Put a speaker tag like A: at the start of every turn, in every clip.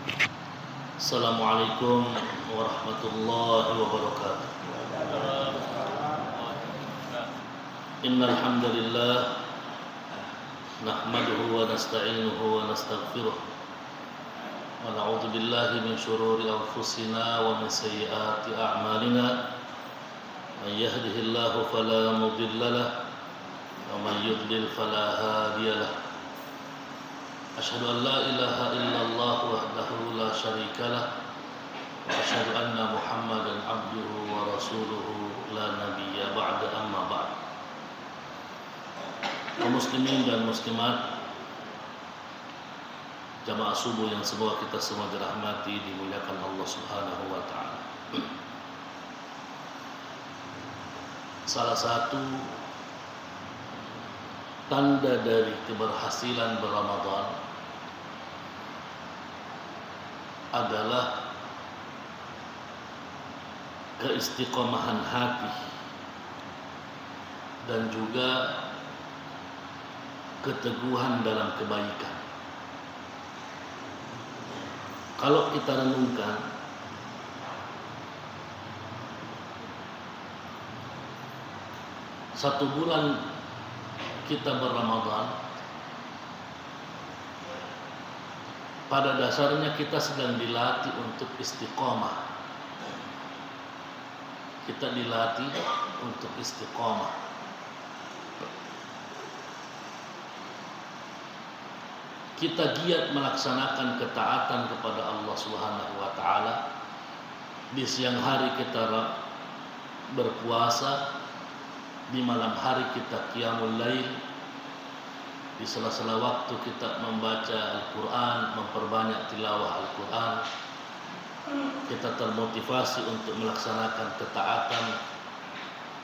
A: Assalamualaikum warahmatullahi wabarakatuh. Innal hamdalillah nahmaduhu wa nasta'inuhu wa nastaghfiruh wa na'udzu billahi min shururi anfusina wa min sayyiati a'malina. Man yahdihillahu fala mudilla lahu wa man yudlil fala hadiya lahu. Asyhadu an la ilaha illallah wahdahu la syarika lah wa asyhadu anna Muhammadan abduhu wa rasuluhu la nabiyya ba'da, amma ba'd. Kaum muslimin dan muslimat, jamaah subuh yang semoga kita semua dirahmati, dimuliakan Allah Subhanahu wa taala. Salah satu tanda dari keberhasilan berRamadan adalah keistiqomahan hati dan juga keteguhan dalam kebaikan. Kalau kita renungkan, satu bulan kita berRamadan, pada dasarnya kita sedang dilatih untuk istiqomah. Kita dilatih untuk istiqomah. Kita giat melaksanakan ketaatan kepada Allah Subhanahu wa taala. Di siang hari kita berpuasa, di malam hari kita qiyamul lail, di sela-sela waktu kita membaca Al-Quran, memperbanyak tilawah Al-Quran. Kita termotivasi untuk melaksanakan ketaatan,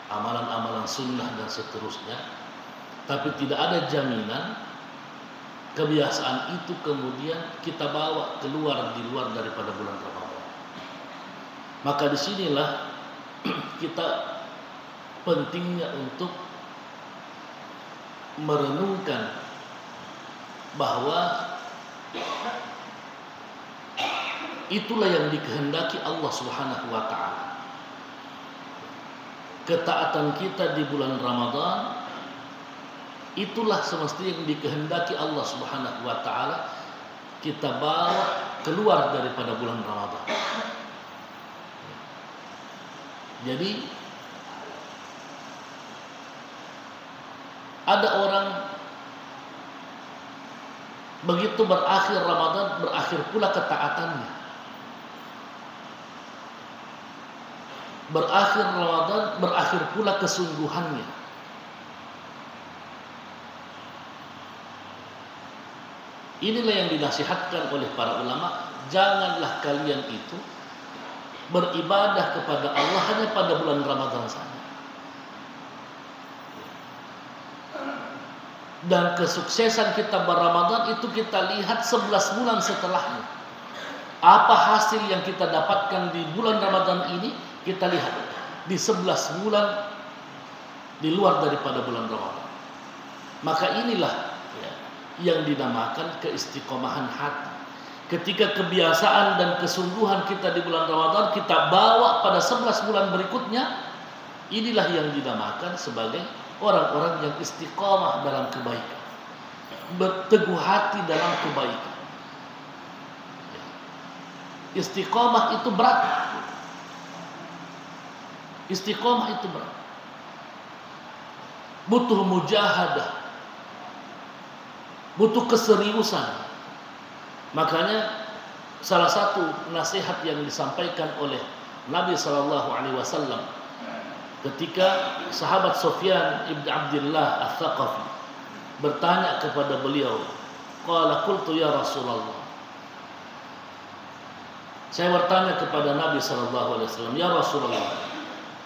A: amalan-amalan sunnah dan seterusnya. Tapi tidak ada jaminan kebiasaan itu kemudian kita bawa keluar di luar daripada bulan Ramadan. Maka disinilah kita pentingnya untuk merenungkan bahwa itulah yang dikehendaki Allah Subhanahu wa taala. Ketaatan kita di bulan Ramadan itulah semestinya yang dikehendaki Allah Subhanahu wa taala kita bawa keluar daripada bulan Ramadan. Jadi ada orang begitu berakhir Ramadan, berakhir pula ketaatannya. Berakhir Ramadan, berakhir pula kesungguhannya. Inilah yang dinasihatkan oleh para ulama, janganlah kalian itu beribadah kepada Allah hanya pada bulan Ramadan saja. Dan kesuksesan kita berRamadan itu kita lihat 11 bulan setelahnya. Apa hasil yang kita dapatkan di bulan Ramadan ini, kita lihat di 11 bulan di luar daripada bulan Ramadan. Maka inilah yang dinamakan keistiqomahan hati. Ketika kebiasaan dan kesungguhan kita di bulan Ramadan kita bawa pada 11 bulan berikutnya, inilah yang dinamakan sebagai orang-orang yang istiqomah dalam kebaikan, berteguh hati dalam kebaikan. Istiqomah itu berat. Istiqomah itu berat. Butuh mujahadah, butuh keseriusan. Makanya salah satu nasihat yang disampaikan oleh Nabi SAW ketika sahabat Sufyan ibn Abdullah Al-Thaqafi bertanya kepada beliau, qala qultu ya Rasulullah, saya bertanya kepada Nabi SAW, ya Rasulullah,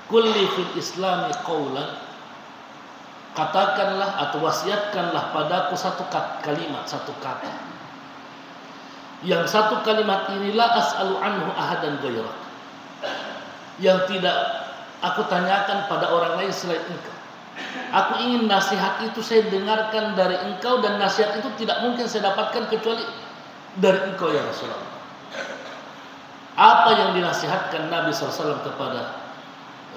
A: kulli fil islami qawlan, katakanlah atau wasiatkanlah padaku satu kalimat, satu kata. Yang satu kalimat inilah as'alu anhu ahadan ghairak, yang tidak aku tanyakan pada orang lain selain engkau. Aku ingin nasihat itu saya dengarkan dari engkau, dan nasihat itu tidak mungkin saya dapatkan kecuali dari engkau ya Rasulullah. Apa yang dinasihatkan Nabi SAW kepada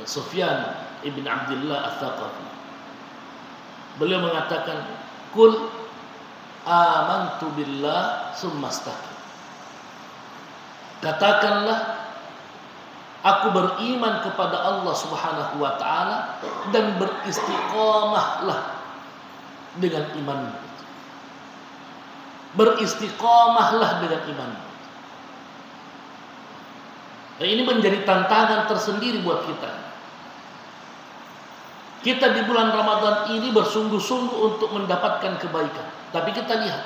A: Sufyan ibn Abdullah Ats-Tsaqafi? Beliau mengatakan, "Qul amantu billah tsumma istaqim." Katakanlah, aku beriman kepada Allah Subhanahu wa taala dan beristiqomahlah dengan iman. Beristiqomahlah dengan iman. Nah, ini menjadi tantangan tersendiri buat kita. Kita di bulan Ramadan ini bersungguh-sungguh untuk mendapatkan kebaikan. Tapi kita lihat,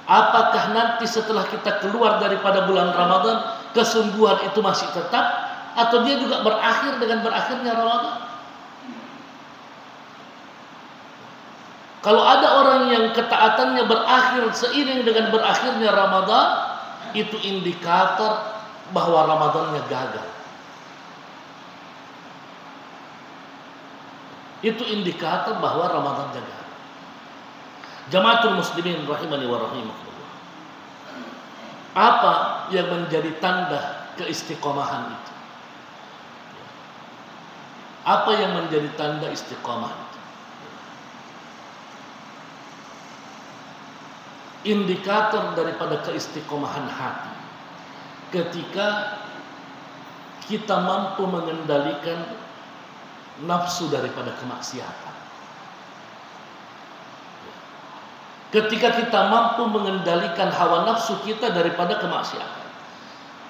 A: apakah nanti setelah kita keluar daripada bulan Ramadan, kesungguhan itu masih tetap, atau dia juga berakhir dengan berakhirnya Ramadan? Kalau ada orang yang ketaatannya berakhir seiring dengan berakhirnya Ramadan, itu indikator bahwa Ramadannya gagal. Itu indikator bahwa Ramadan gagal. Jamaatul muslimin rahimani wa rahimakumullah. Apa yang menjadi tanda keistiqomahan itu? Apa yang menjadi tanda istiqomah itu? Indikator daripada keistiqomahan hati ketika kita mampu mengendalikan nafsu daripada kemaksiatan. Ketika kita mampu mengendalikan hawa nafsu kita daripada kemaksiatan.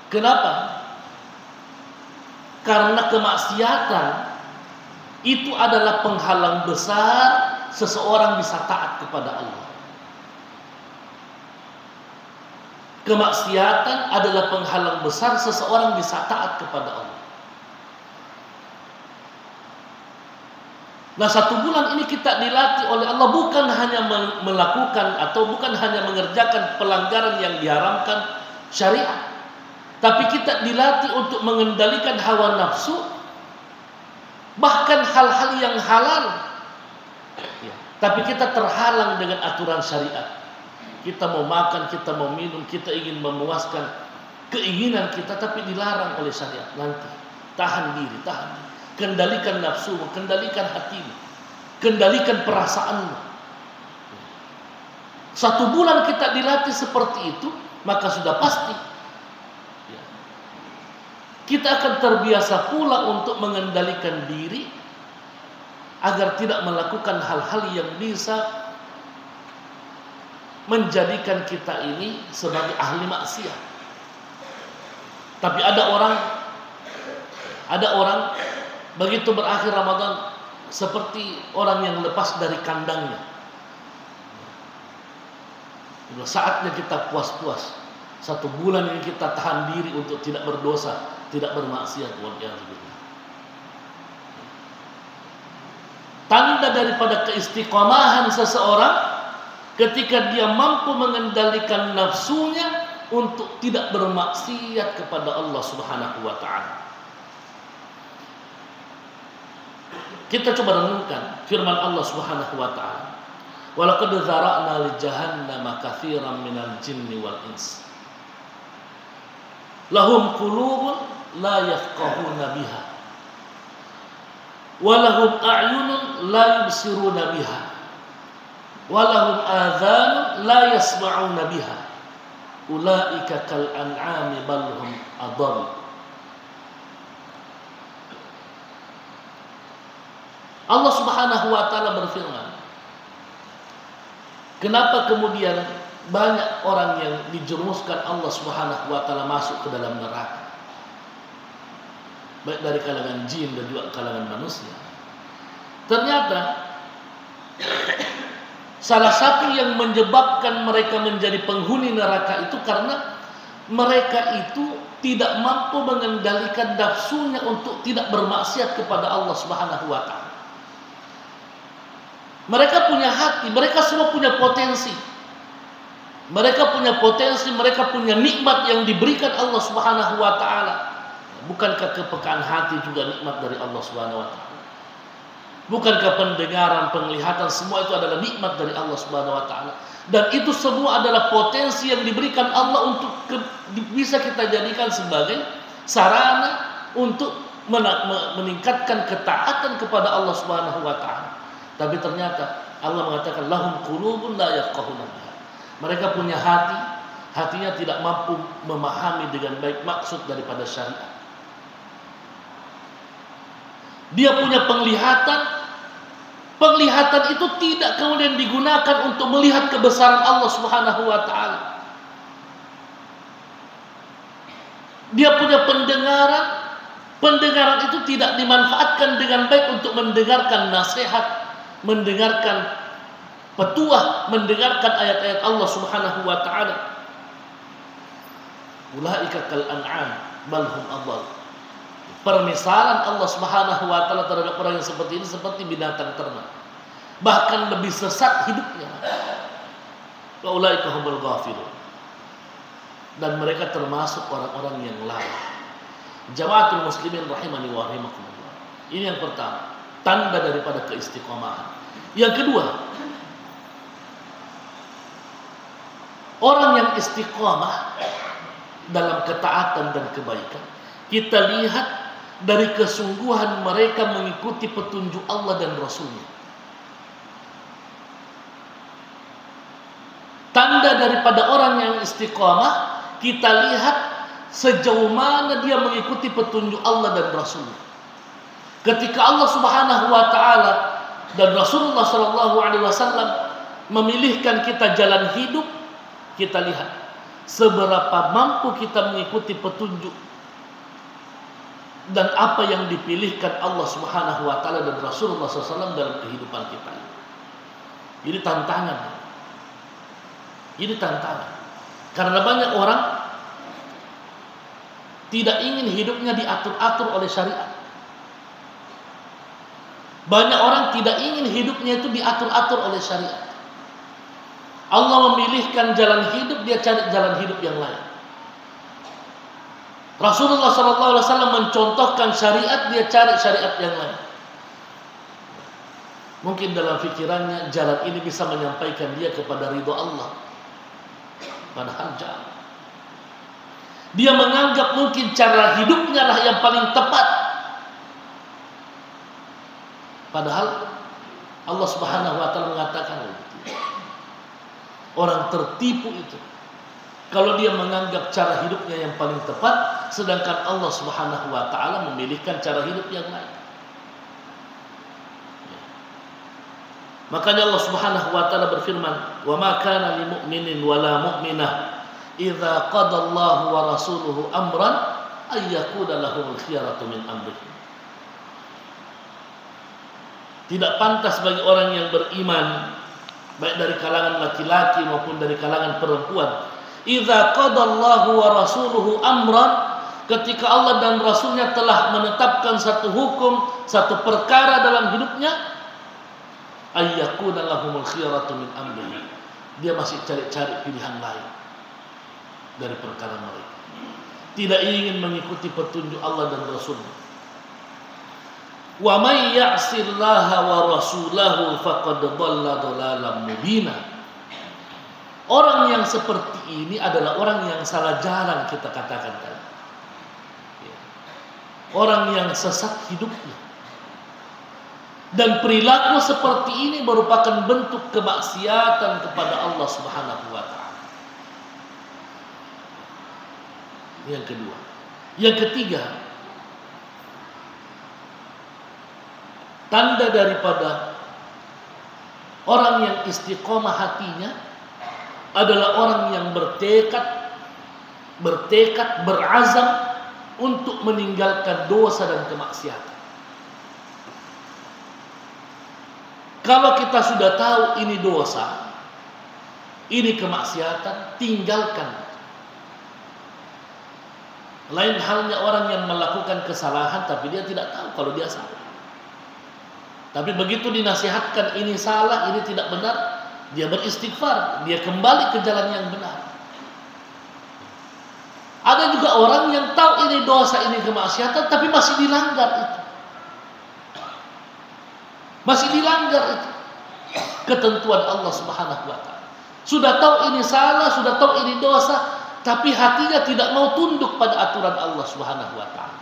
A: Kenapa? Karena kemaksiatan itu adalah penghalang besar seseorang bisa taat kepada Allah. Kemaksiatan adalah penghalang besar seseorang bisa taat kepada Allah. Nah, 1 bulan ini kita dilatih oleh Allah bukan hanya melakukan atau bukan hanya mengerjakan pelanggaran yang diharamkan syariat, tapi kita dilatih untuk mengendalikan hawa nafsu, bahkan hal-hal yang halal. Tapi kita terhalang dengan aturan syariat. Kita mau makan, kita mau minum, kita ingin memuaskan keinginan kita, tapi dilarang oleh syariat. Nanti tahan diri. Kendalikan nafsumu, kendalikan hatimu, kendalikan perasaanmu. 1 bulan kita dilatih seperti itu, maka sudah pasti kita akan terbiasa pula untuk mengendalikan diri agar tidak melakukan hal-hal yang bisa menjadikan kita ini sebagai ahli maksiat. Tapi ada orang begitu berakhir Ramadan seperti orang yang lepas dari kandangnya. Saatnya kita puas-puas. 1 bulan ini kita tahan diri untuk tidak berdosa, tidak bermaksiat. Tanda daripada keistiqomahan seseorang ketika dia mampu mengendalikan nafsunya untuk tidak bermaksiat kepada Allah Subhanahu wa taala. Kita coba renungkan firman Allah Subhanahu wa taala. Wa laqad dzara'na li jahannama katsiran minal jinni wal ins. Lahum qulubun la yafqahuna biha. Wa lahum a'yunun la yubsiruna biha. Walahum adhanun la yasma'una biha. Ulaika kal an'ami bal hum adall. Allah Subhanahu wa taala berfirman, kenapa kemudian banyak orang yang dijerumuskan Allah Subhanahu wa taala masuk ke dalam neraka? Baik dari kalangan jin dan juga kalangan manusia. Ternyata salah satu yang menyebabkan mereka menjadi penghuni neraka itu karena mereka itu tidak mampu mengendalikan nafsunya untuk tidak bermaksiat kepada Allah Subhanahu wa taala. Mereka punya hati, mereka semua punya potensi. Mereka punya potensi, mereka punya nikmat yang diberikan Allah Subhanahu wa taala. Bukankah kepekaan hati juga nikmat dari Allah Subhanahu wa taala? Bukankah pendengaran, penglihatan, semua itu adalah nikmat dari Allah Subhanahu wa taala? Dan itu semua adalah potensi yang diberikan Allah untuk bisa kita jadikan sebagai sarana untuk meningkatkan ketaatan kepada Allah Subhanahu wa taala. Tapi ternyata Allah mengatakan lahum qulubun la yafqahuna biha. Mereka punya hati, hatinya tidak mampu memahami dengan baik maksud daripada syariat. Dia punya penglihatan, penglihatan itu tidak kemudian digunakan untuk melihat kebesaran Allah Subhanahu wa taala. Dia punya pendengaran, pendengaran itu tidak dimanfaatkan dengan baik untuk mendengarkan nasihat, mendengarkan petuah, mendengarkan ayat-ayat Allah Subhanahu wa taala. Ulaika kal an'am bal hum adall. Permisalan Allah Subhanahu wa taala terhadap orang yang seperti ini seperti binatang ternak, bahkan lebih sesat hidupnya. Wa ulaika humul ghafilun. Dan mereka termasuk orang-orang yang lalai. Jamaatul muslimin rahimani wa rahimakumullah. Ini yang pertama, tanda daripada keistiqomahan. Yang kedua, orang yang istiqomah dalam ketaatan dan kebaikan, kita lihat dari kesungguhan mereka mengikuti petunjuk Allah dan Rasulnya. Tanda daripada orang yang istiqomah, kita lihat sejauh mana dia mengikuti petunjuk Allah dan Rasulnya. Ketika Allah Subhanahu wa taala dan Rasulullah sallallahu alaihi wasallam memilihkan kita jalan hidup, kita lihat seberapa mampu kita mengikuti petunjuk dan apa yang dipilihkan Allah Subhanahu wa taala dan Rasulullah SAW dalam kehidupan kita. Ini tantangan. Ini tantangan. Karena banyak orang tidak ingin hidupnya diatur-atur oleh syariat. Banyak orang tidak ingin hidupnya itu diatur-atur oleh syariat. Allah memilihkan jalan hidup, dia cari jalan hidup yang lain. Rasulullah SAW mencontohkan syariat, dia cari syariat yang lain. Mungkin dalam fikirannya jalan ini bisa menyampaikan dia kepada ridho Allah. Padahal jauh. Dia menganggap mungkin cara hidupnya lah yang paling tepat. Padahal Allah Subhanahu wa taala mengatakan orang tertipu itu kalau dia menganggap cara hidupnya yang paling tepat, sedangkan Allah Subhanahu wa taala memilihkan cara hidup yang lain. Makanya Allah Subhanahu wa taala berfirman, "Wa ma kana lil mu'minin wa la mu'minah idza qada Allahu wa rasuluhu amran ay yakuna lahumul khiyaratu min amrihim." Tidak pantas bagi orang yang beriman, baik dari kalangan laki-laki maupun dari kalangan perempuan, idza qadallahu wa rasuluhu amran, ketika Allah dan Rasulnya telah menetapkan satu hukum, satu perkara dalam hidupnya, ayyakuna lahumul khiyaratu min amrihi, dia masih cari-cari pilihan lain dari perkara mereka, tidak ingin mengikuti petunjuk Allah dan Rasulnya. Wa may ya'sillaha wa rasulahu faqad dhalla dhalalan mubina. Orang yang seperti ini adalah orang yang salah jalan, kita katakan tadi. Orang yang sesat hidupnya. Dan perilaku seperti ini merupakan bentuk kemaksiatan kepada Allah Subhanahu wa taala. Yang kedua. Yang ketiga, tanda daripada orang yang istiqomah hatinya adalah orang yang bertekad, berazam untuk meninggalkan dosa dan kemaksiatan. Kalau kita sudah tahu ini dosa, ini kemaksiatan, tinggalkan. Lain halnya orang yang melakukan kesalahan tapi dia tidak tahu kalau dia salah. Tapi begitu dinasihatkan ini salah, ini tidak benar, dia beristighfar, dia kembali ke jalan yang benar. Ada juga orang yang tahu ini dosa, ini kemaksiatan, tapi masih dilanggar itu. Masih dilanggar itu ketentuan Allah Subhanahu wa taala. Sudah tahu ini salah, sudah tahu ini dosa, tapi hatinya tidak mau tunduk pada aturan Allah Subhanahu wa taala.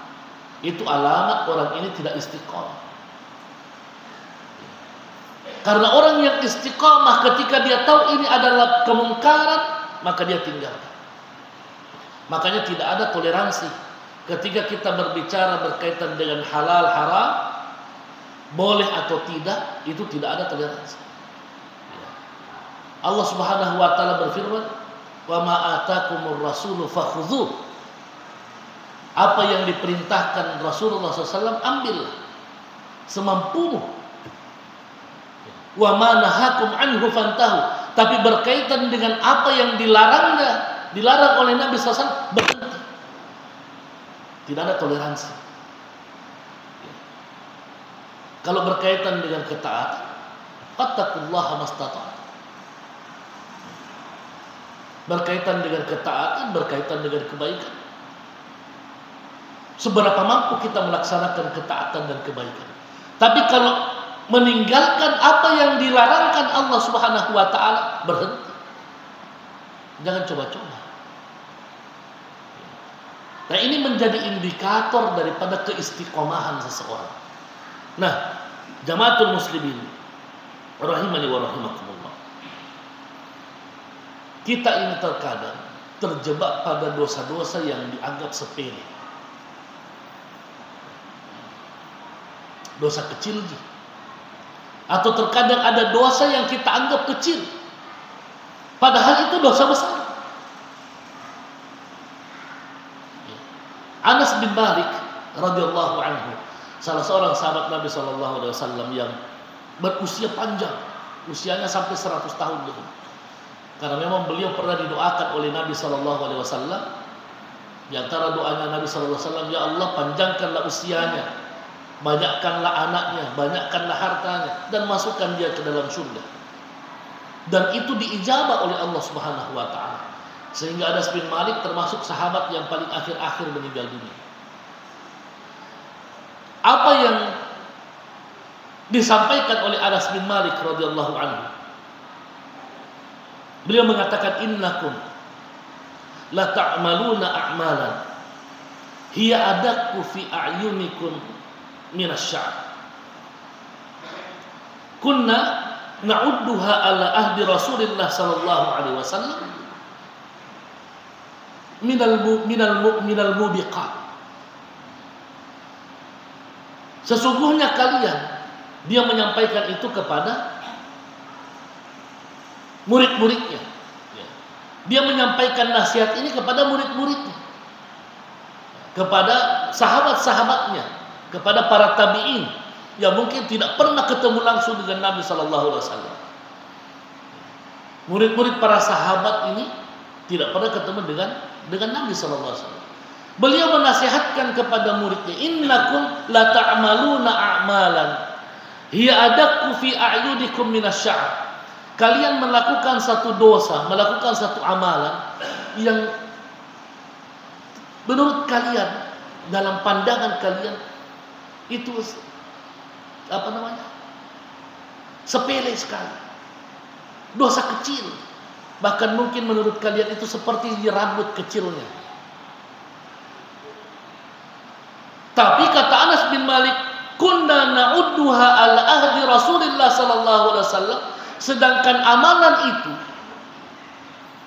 A: Itu alamat orang ini tidak istiqomah. Karena orang yang istiqomah ketika dia tahu ini adalah kemungkaran, maka dia tinggalkan. Makanya tidak ada toleransi ketika kita berbicara berkaitan dengan halal haram, boleh atau tidak, itu tidak ada toleransi. Allah Subhanahu wa taala berfirman, "Wa ma atakumur rasulu fakhudhuh." Apa yang diperintahkan Rasulullah SAW, ambillah semampumu. Wa ma nahakum anhu fantahu. Tapi berkaitan dengan apa yang dilarang oleh Nabi SAW, berhenti. Tidak ada toleransi. Kalau berkaitan dengan ketaatan, fattaqullaha mastata'tum. Berkaitan dengan ketaatan, berkaitan dengan kebaikan. Seberapa mampu kita melaksanakan ketaatan dan kebaikan. Tapi kalau meninggalkan apa yang dilarangkan Allah Subhanahu wa taala, berhenti. Jangan coba-coba. Nah, ini menjadi indikator daripada keistiqomahan seseorang. Nah, jamaatul muslimin rahimani wa rahimakumullah. Kita ini terkadang terjebak pada dosa-dosa yang dianggap sepele. Dosa kecil, atau terkadang ada dosa yang kita anggap kecil, padahal itu dosa besar. Anas bin Malik radhiyallahu anhu, salah seorang sahabat Nabi sallallahu alaihi wasallam yang berusia panjang, usianya sampai 100 tahun dulu. Karena memang beliau pernah didoakan oleh Nabi sallallahu alaihi wasallam. Di antara doanya Nabi sallallahu alaihi wasallam, ya Allah, panjangkanlah usianya, banyakkanlah anaknya, banyakkanlah hartanya, dan masukkan dia ke dalam surga. Dan itu diijabah oleh Allah Subhanahu wa taala. Sehingga Anas bin Malik termasuk sahabat yang paling akhir-akhir meninggal dunia. Apa yang disampaikan oleh Anas bin Malik radhiyallahu anhu? Beliau mengatakan, innakum la ta'maluna a'malan hiya adaqu fi a'yunikum minasy-sya'r. Kunna na'udduha ala ahdi Rasulillah sallallahu alaihi wasallam minal mubiqat. Sesungguhnya kalian, dia menyampaikan itu kepada murid-muridnya. Dia menyampaikan nasihat ini kepada murid-muridnya, kepada sahabat-sahabatnya, kepada para tabi'in yang mungkin tidak pernah ketemu langsung dengan Nabi sallallahu alaihi wasallam. Murid-murid para sahabat ini tidak pernah ketemu dengan Nabi sallallahu alaihi wasallam. Beliau menasihatkan kepada muridnya, innakum la ta'maluna a'malan hiya adaqu fi a'yudikum minasy-sya'r. Kalian melakukan satu dosa, melakukan satu amalan yang menurut kalian, dalam pandangan kalian itu sepele sekali, dosa kecil, bahkan mungkin menurut kalian itu seperti rambut kecilnya. Tapi kata Anas bin Malik, kunna na'udduha ala ahdi Rasulillah sallallahu alaihi wasallam, sedangkan amalan itu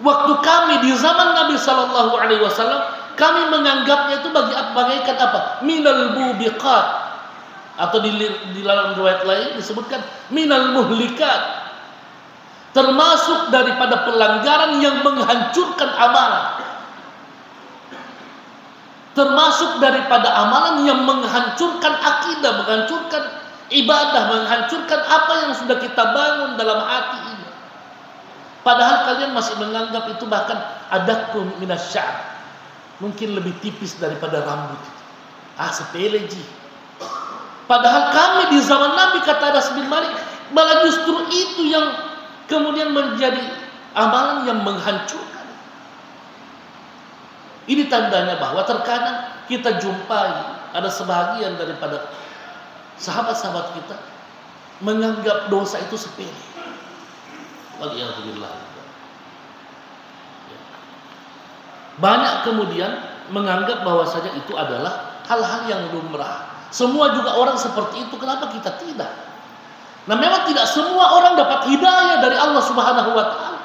A: waktu kami di zaman Nabi sallallahu alaihi wasallam, kami menganggapnya itu bagaikan apa? Minal mubiqat, atau di dalam riwayat lain disebutkan minal muhlikat, termasuk daripada pelanggaran yang menghancurkan amalan, termasuk daripada amalan yang menghancurkan akidah, menghancurkan ibadah, menghancurkan apa yang sudah kita bangun dalam hati ini. Padahal kalian masih menganggap itu bahkan adakum minasy-sya'r, mungkin lebih tipis daripada rambut. Sepele ji. Padahal kami di zaman Nabi, kata Anas bin Malik, malah justru itu yang kemudian menjadi amalan yang menghancurkan. Ini tandanya bahwa terkadang kita jumpai ada sebahagian daripada sahabat-sahabat kita menganggap dosa itu sepele. Waliyadzubillah. Banyak kemudian menganggap bahwasanya itu adalah hal-hal yang lumrah. Semua juga orang seperti itu, kenapa kita tidak? Nah, memang tidak semua orang dapat hidayah dari Allah Subhanahu wa taala.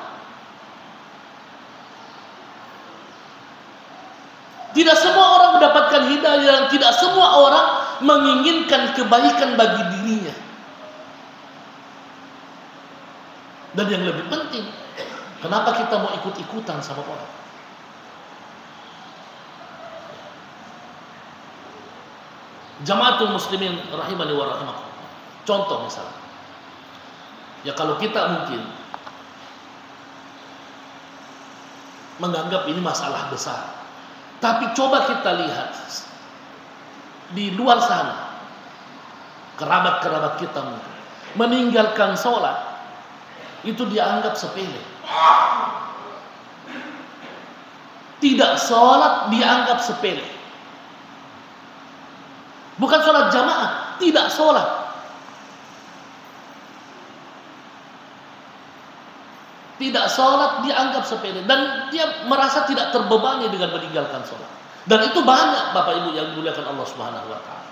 A: Tidak semua orang mendapatkan hidayah dan tidak semua orang menginginkan kebaikan bagi dirinya. Dan yang lebih penting, kenapa kita mau ikut-ikutan sama orang? Jamaatul muslimin rahimani wa rahimakum. Contoh misalnya, ya kalau kita mungkin menganggap ini masalah besar, tapi coba kita lihat di luar sana, kerabat-kerabat kita mungkin meninggalkan sholat itu dianggap sepele. Tidak sholat dianggap sepele. Bukan sholat jamaah, tidak sholat. Tidak sholat dianggap sepele. Dan dia merasa tidak terbebani dengan meninggalkan sholat. Dan itu banyak Bapak Ibu yang dimuliakan Allah Subhanahu wa taala.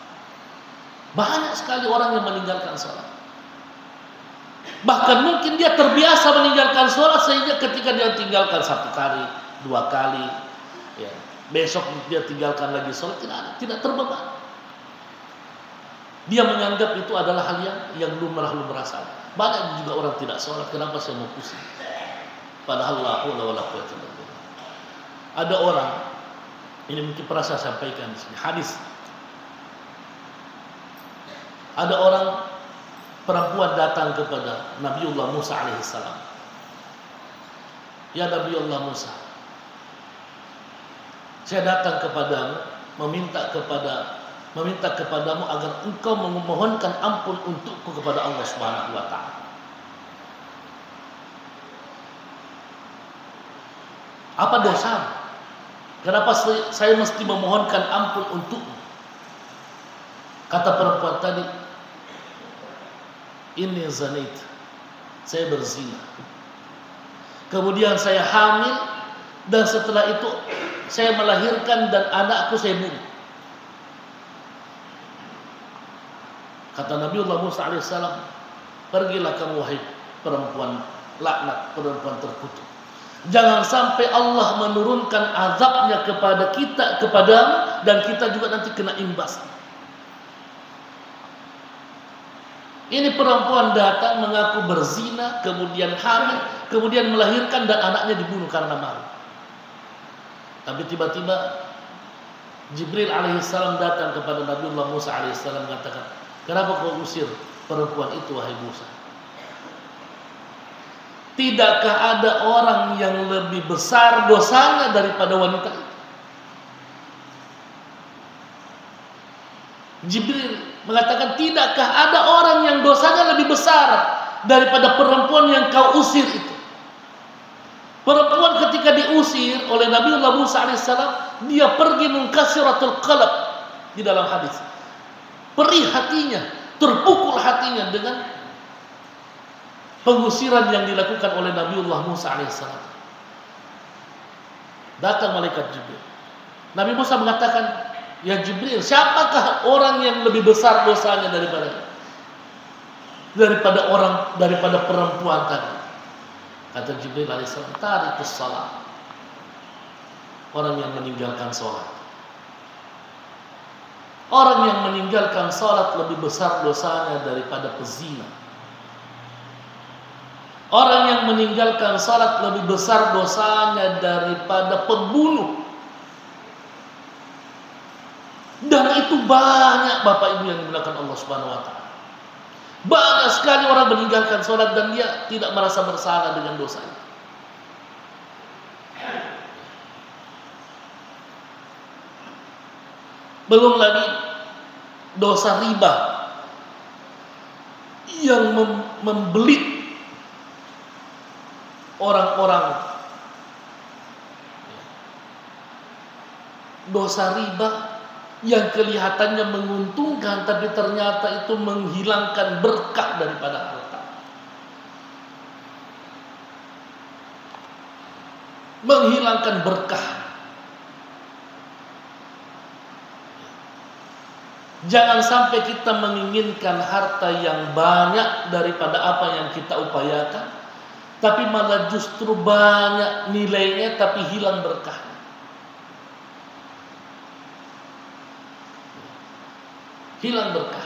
A: Banyak sekali orang yang meninggalkan sholat. Bahkan mungkin dia terbiasa meninggalkan sholat sehingga ketika dia tinggalkan 1 kali, 2 kali, ya, besok dia tinggalkan lagi sholat, tidak terbebani. Dia menganggap itu adalah hal yang lumrah saja. Banyak juga orang tidak sholat, kenapa saya mau pusing? Padahal la haula wala quwwata illa billah. Ada orang, ini mungkin pernah saya sampaikan di sini, hadis. Ada orang perempuan datang kepada Nabiullah Musa alaihissalam. Ya Nabiullah Musa, saya datang kepadamu meminta kepadamu agar engkau memohonkan ampun untukku kepada Allah Subhanahu wa taala. Apa dosa? Kenapa saya mesti memohonkan ampun untukmu? Kata perempuan tadi, inni zanait, saya berzina. Kemudian saya hamil dan setelah itu saya melahirkan dan anakku saya bunuh. Kata Nabiullah Musa alaihissalam, pergilah kamu wahai perempuan laknat, perempuan terkutuk. Jangan sampai Allah menurunkan azabnya kepada kita, kepadamu, dan kita juga nanti kena imbas. Ini perempuan datang mengaku berzina, kemudian hamil, kemudian melahirkan dan anaknya dibunuh karena malu. Tapi tiba-tiba Jibril alaihissalam datang kepada Nabiullah Musa alaihissalam mengatakan, kenapa kau usir perempuan itu wahai Musa? Tidakkah ada orang yang lebih besar dosanya daripada wanita itu? Jibril mengatakan, tidakkah ada orang yang dosanya lebih besar daripada perempuan yang kau usir itu? Perempuan ketika diusir oleh Nabiullah Musa alaihissalam, dia pergi munkasiratul qalb di dalam hadis. Perih hatinya, terpukul hatinya dengan pengusiran yang dilakukan oleh Nabiullah Musa alaihissalam. Datang malaikat Jibril. Nabi Musa mengatakan, ya Jibril, siapakah orang yang lebih besar dosanya daripada perempuan tadi? Kata Jibril alaihissalam, tarikus salat, orang yang meninggalkan sholat. Orang yang meninggalkan sholat lebih besar dosanya daripada pezina. Orang yang meninggalkan salat lebih besar dosanya daripada pembunuh. Dan itu banyak Bapak Ibu yang dimuliakan Allah Subhanahu wa taala. Banyak sekali orang meninggalkan salat dan dia tidak merasa bersalah dengan dosanya. Belum lagi dosa riba yang membelit orang-orang. Dosa riba yang kelihatannya menguntungkan, tapi ternyata itu menghilangkan berkah daripada harta. Menghilangkan berkah. Jangan sampai kita menginginkan harta yang banyak daripada apa yang kita upayakan, tapi malah justru banyak nilainya tapi hilang berkahnya. Hilang berkah.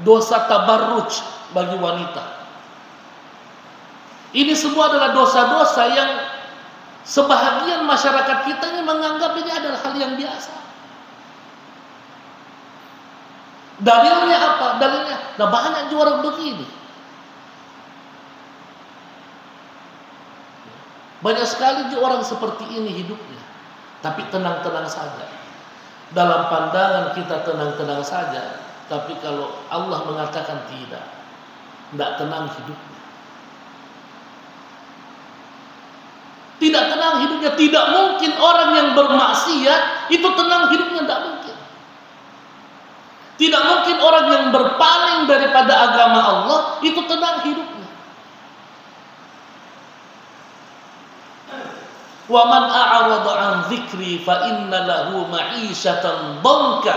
A: Dosa tabarruj bagi wanita. Ini semua adalah dosa-dosa yang sebahagian masyarakat kita ini menganggap ini adalah hal yang biasa. Dalilnya apa? Dalilnya, nah banyak juga orang begini. Banyak sekali juga orang seperti ini hidupnya. Tapi tenang-tenang saja. Dalam pandangan kita tenang-tenang saja. Tapi kalau Allah mengatakan tidak tenang hidupnya. Tidak tenang hidupnya. Tidak mungkin orang yang bermaksiat itu tenang hidupnya, tidak mungkin. Tidak mungkin orang yang berpaling daripada agama Allah itu tenang hidupnya. Wa man a'rada 'an dzikri fa inna lahu ma'isyatan dhanka.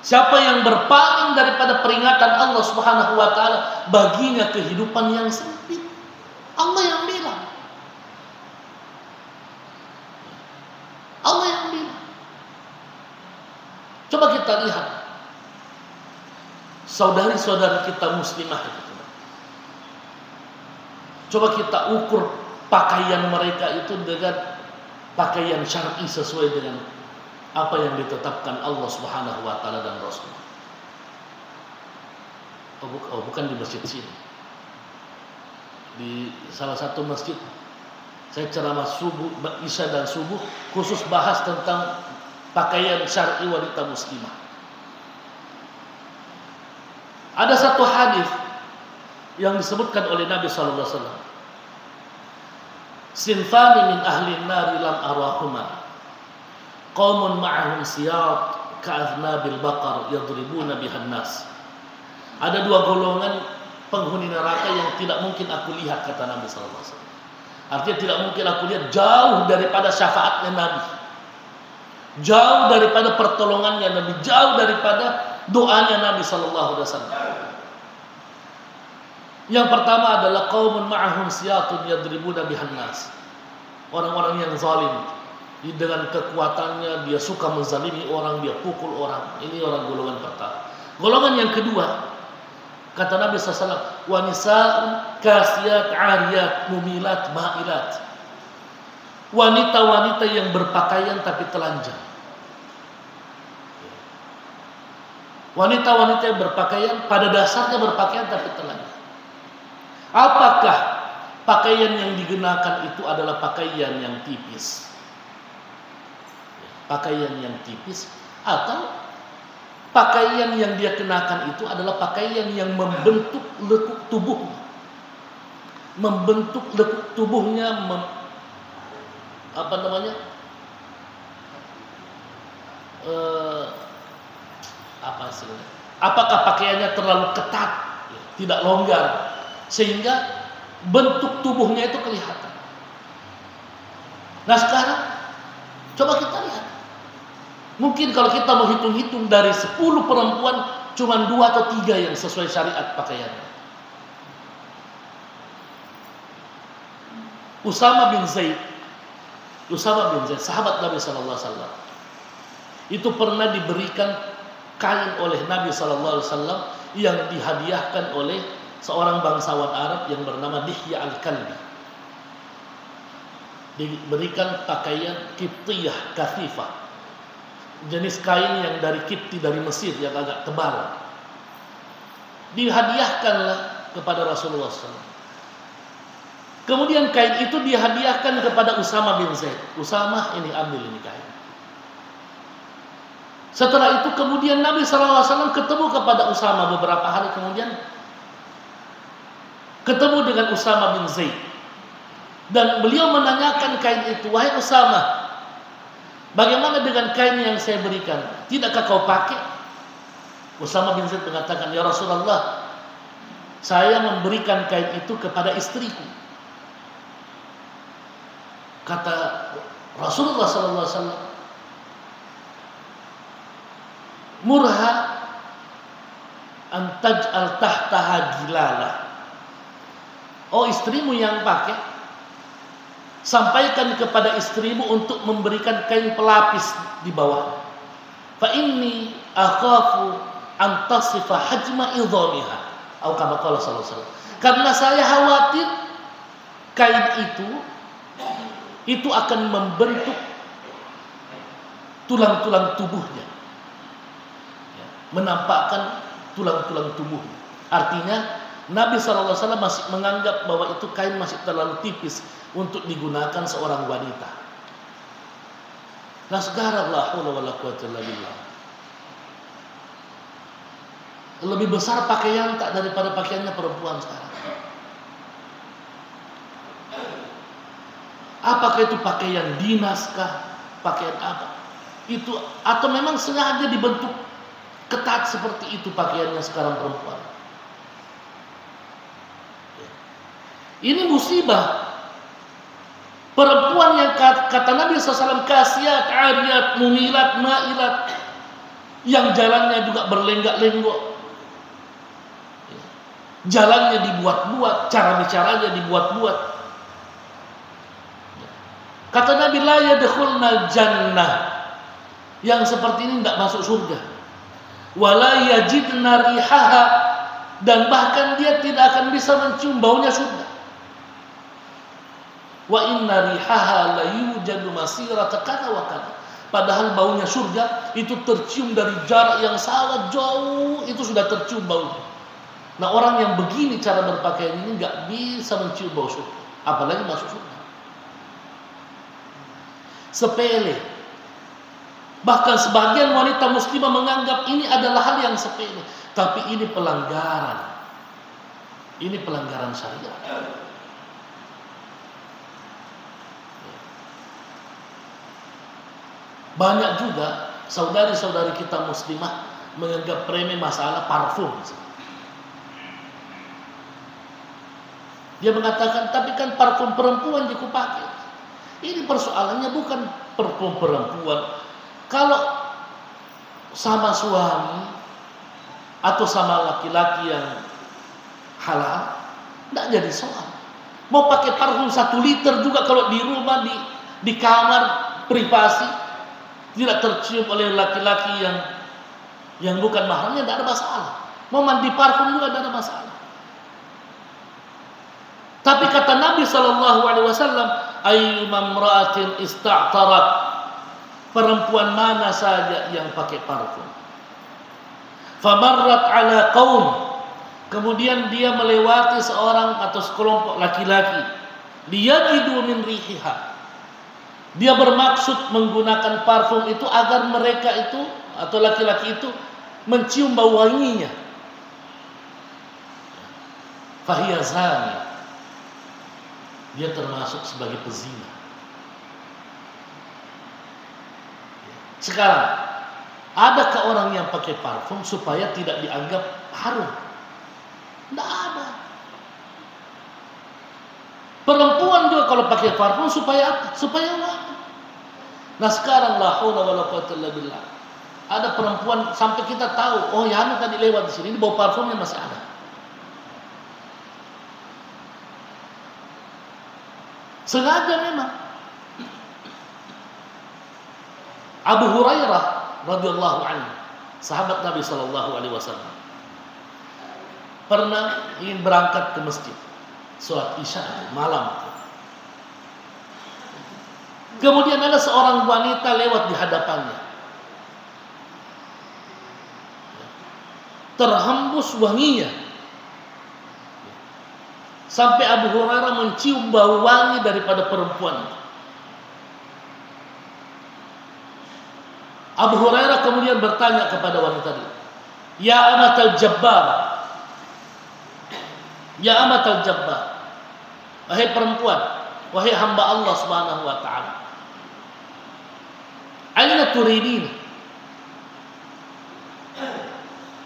A: Siapa yang berpaling daripada peringatan Allah Subhanahu wa taala, baginya kehidupan yang sempit. Allah yang bilang. Allah yang bilang. Coba kita lihat saudari-saudari kita muslimah itu. Coba kita ukur pakaian mereka itu dengan pakaian syar'i sesuai dengan apa yang ditetapkan Allah Subhanahu wa taala dan Rasul. Bukan di masjid sini. Di salah satu masjid saya ceramah subuh, isya dan subuh khusus bahas tentang pakaian syar'i wanita muslimah. Ada satu hadis yang disebutkan oleh Nabi sallallahu alaihi wasallam. Sinfani min ahli nari lam arahuma. Qaumun ma'ahum siyat ka'aznabil baqar yadribuna bihan nas. Ada dua golongan penghuni neraka yang tidak mungkin aku lihat, kata Nabi sallallahu alaihi wasallam. Artinya tidak mungkin aku lihat, jauh daripada syafaatnya Nabi. Jauh daripada pertolongannya Nabi, jauh daripada doanya Nabi sallallahu alaihi wasallam. Yang pertama adalah qaumun ma'ahum siyatun yadribuna bihan nas. Orang-orang yang zalim, dengan kekuatannya dia suka menzalimi orang, dia pukul orang. Ini orang golongan pertama. Golongan yang kedua, kata Nabi SAW, wa nisa'un kasiyat 'ariyat mumilat ma'ilat. Wanita-wanita yang berpakaian tapi telanjang. Wanita-wanita yang berpakaian pada dasarnya berpakaian tapi telanjang. Apakah pakaian yang digunakan itu adalah pakaian yang tipis? Pakaian yang tipis, atau pakaian yang dia kenakan itu adalah pakaian yang membentuk lekuk tubuhnya. Membentuk lekuk tubuhnya, apakah pakaiannya terlalu ketat, tidak longgar, sehingga bentuk tubuhnya itu kelihatan. Nah sekarang coba kita lihat. Mungkin kalau kita mau hitung-hitung dari 10 perempuan cuma 2 atau 3 yang sesuai syariat pakaiannya. Usama bin Zaid, sahabat Nabi sallallahu alaihi wasallam. Itu pernah diberikan kain oleh Nabi sallallahu alaihi wasallam yang dihadiahkan oleh seorang bangsawan Arab yang bernama Dihya al-Kalbi. Diberikan pakaian Qibtiyah kathifah, jenis kain yang dari Qibti, dari Mesir, yang agak tebal. Dihadiahkanlah kepada Rasulullah SAW. Kemudian kain itu dihadiahkan kepada Usama bin Zaid. Usama, ini ambil ini kain. Setelah itu kemudian Nabi SAW ketemu kepada Usama beberapa hari kemudian. Ketemu dengan Usama bin Zaid. Dan beliau menanyakan kain itu, "Wahai Usama, bagaimana dengan kain yang saya berikan? Tidakkah kau pakai?" Usama bin Zaid mengatakan, "Ya Rasulullah, saya memberikan kain itu kepada istriku." Kata Rasulullah sallallahu alaihi wasallam, "Murha an taj'al tahtaha gilalah." Oh, istrimu yang pakai, sampaikan kepada istrimu untuk memberikan kain pelapis di bawah. Fa inni akhafu an tasifa hajma idhamiha. Atau kama qala sallallahu alaihi wasallam. Karena saya khawatir kain itu akan membentuk tulang-tulang tubuhnya. Menampakkan tulang-tulang tubuhnya. Artinya Nabi SAW masih menganggap bahwa itu kain masih terlalu tipis untuk digunakan seorang wanita. Nah sekarang la haula wala quwwata illa billah. Lebih besar pakaian tak daripada pakaiannya perempuan sekarang. Apakah itu pakaian dinaskah? Pakaian apa? Itu atau memang sengaja dibentuk ketat seperti itu pakaiannya sekarang perempuan? Ini musibah. Perempuan yang kata Nabi SAW kasiyat, ariyat, mumilat, ma'ilat, yang jalannya juga berlenggak-lenggok, jalannya dibuat-buat, cara bicaranya dibuat-buat. Kata Nabi, la yadkhulnal jannah, yang seperti ini tidak masuk surga. Wala yajidna rihaha, dan bahkan dia tidak akan bisa mencium baunya surga. Wa inna rihaha la yujadu masirata kada wa kada. Padahal baunya surga itu tercium dari jarak yang sangat jauh, itu sudah tercium baunya. Nah, orang yang begini cara berpakaian ini nggak bisa mencium bau surga, apalagi masuk surga. Sepele. Bahkan sebagian wanita muslimah menganggap ini adalah hal yang sepele, tapi ini pelanggaran. Ini pelanggaran syariat. Banyak juga saudari-saudari kita muslimah menganggap remeh masalah parfum. Dia mengatakan, tapi kan parfum perempuan yang kupakai. Ini persoalannya bukan parfum perempuan. Kalau sama suami atau sama laki-laki yang halal, tidak jadi soal. Mau pakai parfum 1 liter juga kalau di rumah, di kamar privasi, tidak tercium oleh laki-laki yang bukan mahramnya, tidak ada masalah. Mau mandi parfum juga tidak ada masalah. Tapi kata Nabi SAW, ayyuma imra'atin ista'tarat, perempuan mana saja yang pakai parfum, famarrat ala qaum, kemudian dia melewati seorang atau sekelompok laki-laki, liyajidu min rihiha, dia bermaksud menggunakan parfum itu agar mereka itu atau laki-laki itu mencium bau wanginya, fahiya zani, dia termasuk sebagai pezina. Sekarang, adakah orang yang pakai parfum supaya tidak dianggap harum? Tidak ada. Perempuan juga kalau pakai parfum supaya apa? Supaya wangi. Nah sekarang la haula wala quwwata illa billah. Ada perempuan sampai kita tahu, oh ya anu tadi lewat di sini, ini bau parfumnya masih ada. Sengaja memang. Abu Hurairah radhiyallahu anhu, sahabat Nabi sallallahu alaihi wasallam, pernah ingin berangkat ke masjid salat Isya malam. Kemudian ada seorang wanita lewat di hadapannya. Terhembus wanginya. Sampai Abu Hurairah mencium bau wangi daripada perempuan. Abu Hurairah kemudian bertanya kepada wanita itu, "Ya amatal jabbar, ya amatal jabbar, wahai perempuan wahai hamba Allah Subhanahu wa taala, aina turidin?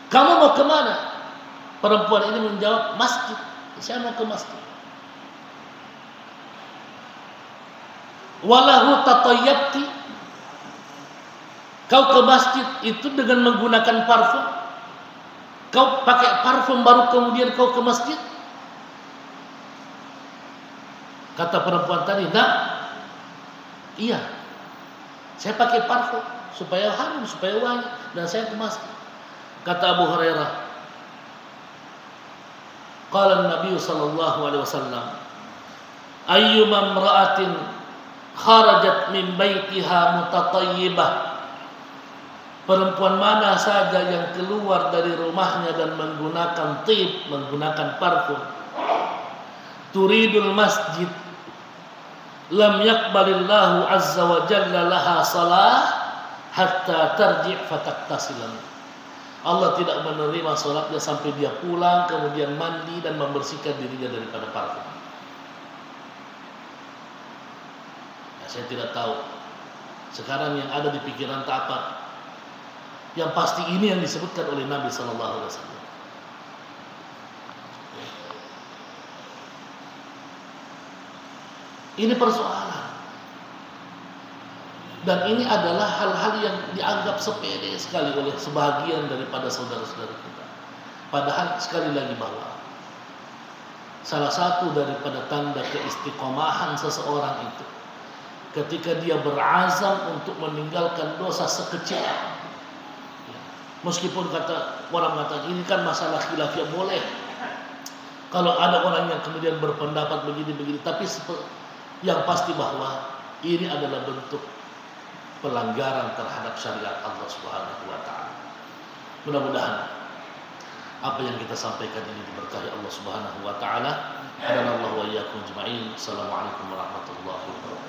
A: Kamu mau kemana? Perempuan ini menjawab, masjid. Saya mau ke masjid. Walahu tatayyabti, kau ke masjid itu dengan menggunakan parfum? Kau pakai parfum baru kemudian kau ke masjid? Kata perempuan tadi, nah, iya, saya pakai parfum supaya harum, supaya wangi, dan saya ke masjid. Kata Abu Hurairah, qala Nabi sallallahu alaihi wasallam, ayyuma imra'atin kharajat min baitiha mutatayyibah, perempuan mana saja yang keluar dari rumahnya dan menggunakan tib, menggunakan parfum, turidul masjid, lam yaqbalillahu azza wa jalla laha salah hatta tarji' fataktasilan. Allah tidak menerima salatnya sampai dia pulang kemudian mandi dan membersihkan dirinya daripada parfum. Ya, saya tidak tahu sekarang yang ada di pikiran tak apa. Yang pasti ini yang disebutkan oleh Nabi sallallahu alaihi wasallam. Ini persoalan. Dan ini adalah hal-hal yang dianggap sepele sekali oleh sebahagian daripada saudara-saudara kita. Padahal sekali lagi bahwa salah satu daripada tanda keistiqomahan seseorang itu ketika dia berazam untuk meninggalkan dosa sekecil. Meskipun kata orang mengatakan ini kan masalah khilafiyah, boleh. Kalau ada orang yang kemudian berpendapat begini-begini, tapi yang pasti bahwa ini adalah bentuk pelanggaran terhadap syariat Allah Subhanahu wa taala. Mudah-mudahan apa yang kita sampaikan ini diberkahi Allah Subhanahu wa taala. Hadanallahu wa iyyakum ajma'in. Assalamualaikum warahmatullahi wabarakatuh.